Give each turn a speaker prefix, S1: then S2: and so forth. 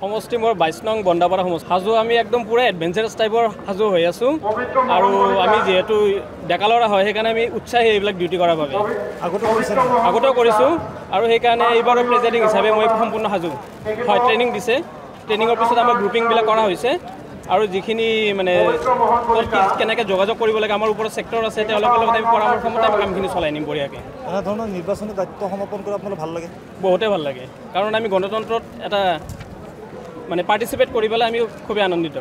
S1: সমষ্টি মোৰ 22 নং বন্দাপাৰা সমষ্টি সাজু আমি একদম পুৰা এডভেঞ্চাৰাছ টাইপৰ সাজু হৈ আছোঁ আৰু আমি যিহেতু ডেকা ল'ৰা হয় সেইকাৰণে আমি উৎসাহী এইবিলাক ডিউটি কৰাৰ বাবে আগতেও কৰিছোঁ আৰু সেইকাৰণে এইবাৰ প্ৰেজাইডিং হিচাপে মই সম্পূৰ্ণ সাজু হয় ট্ৰেইনিং দিছে ট্ৰেইনিঙৰ পিছত আমাৰ গ্ৰুপিংবিলাক কৰা হৈছে আৰু যিখিনি মানে কেনেকৈ যোগাযোগ কৰিব লাগে আমাৰ ওপৰত ছেক্টৰ আছে তেওঁলোকৰ লগত আমি পৰামৰ্শ মতে আমি কামখিনি চলাই নিম বঢ়িয়াকৈ
S2: এনেধৰণৰ নিৰ্বাচনী দায়িত্ব সমৰ্পণ কৰি আপোনালোক ভাল লাগে
S1: বহুতেই ভাল লাগে কাৰণ আমি গণতন্ত্ৰত এটা মানে পাৰ্টিচিপেট কৰি পেলাই আমি খুবেই আনন্দিত